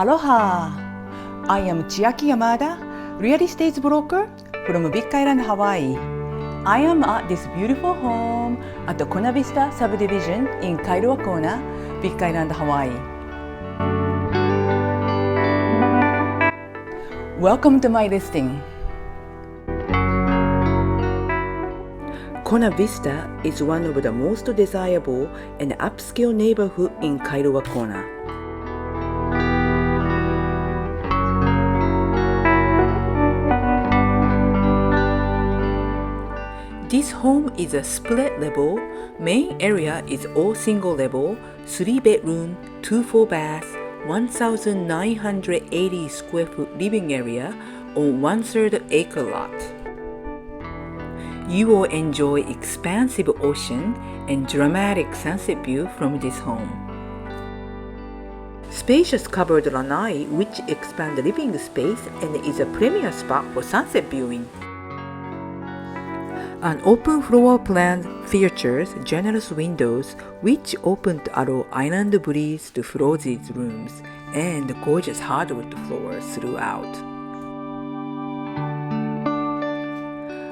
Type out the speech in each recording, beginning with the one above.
Aloha! I am Chiaki Yamada, real estate broker from Big Island, Hawaii. I am at this beautiful home at the Kona Vista subdivision in Kailua, Kona, Big Island, Hawaii. Welcome to my listing. Kona Vista is one of the most desirable and upscale neighborhoods in Kailua, Kona. This home is a split level. Main area is all single level, 3 bedroom, 2 full bath, 1,980 square foot living area on 1/3 acre lot. You will enjoy expansive ocean and dramatic sunset view from this home. Spacious covered lanai which expand the living space and is a premier spot for sunset viewing. An open floor plan features generous windows which open to allow island breeze to flood these rooms and gorgeous hardwood floors throughout.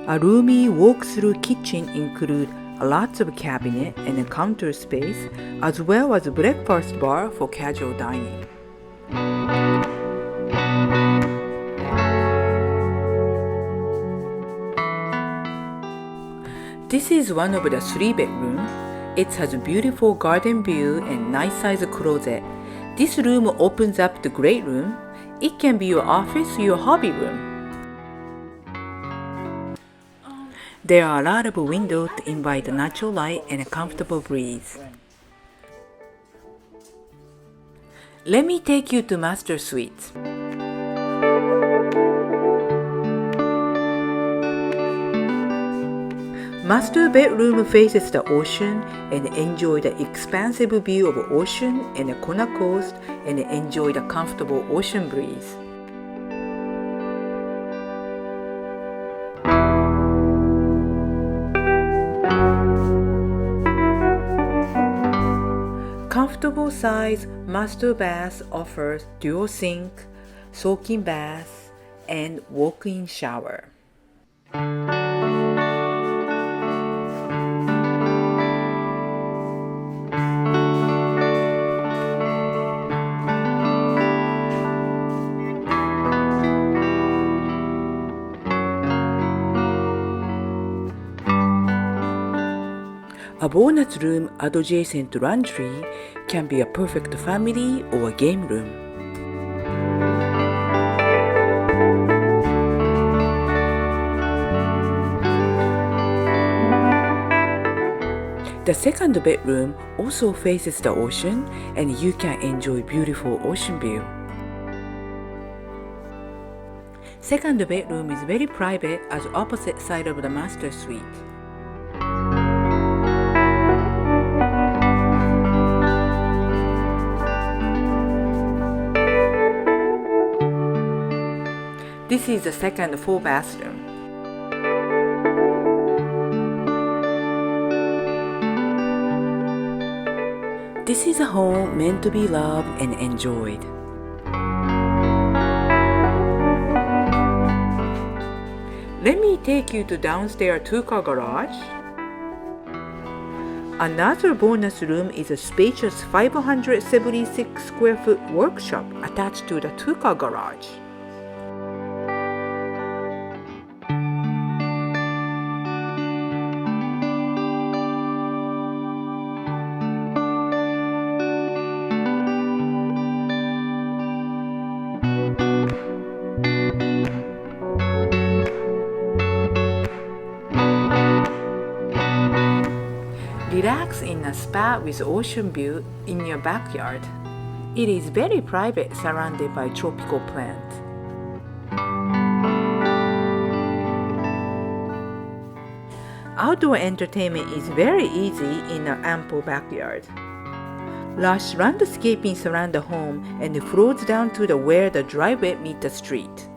A roomy walk-through kitchen includes lots of cabinet and counter space as well as a breakfast bar for casual dining. This is one of the 3 bedrooms. It has a beautiful garden view and nice size closet. This room opens up the great room. It can be your office or your hobby room. There are a lot of windows to invite natural light and a comfortable breeze. Let me take you to master suite. Master bedroom faces the ocean and enjoy the expansive view of ocean and the Kona coast and enjoy the comfortable ocean breeze. Comfortable size master bath offers dual sink, soaking bath, and walk-in shower. A bonus room adjacent to laundry can be a perfect family or a game room. The second bedroom also faces the ocean and you can enjoy beautiful ocean view. Second bedroom is very private as opposite side of the master suite. This is the second full bathroom. This is a home meant to be loved and enjoyed. Let me take you to downstairs 2-car garage. Another bonus room is a spacious 576 square foot workshop attached to the 2-car garage. Relax in a spa with ocean view in your backyard. It is very private, surrounded by tropical plants. Outdoor entertainment is very easy in an ample backyard. Lush landscaping surrounds the home and flows down to where the driveway meets the street.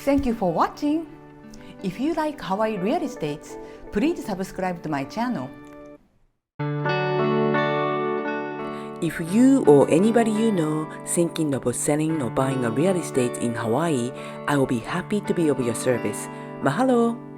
Thank you for watching. If you like Hawaii real estate, please subscribe to my channel. If you or anybody you know thinking about selling or buying a real estate in Hawaii, I will be happy to be of your service. Mahalo!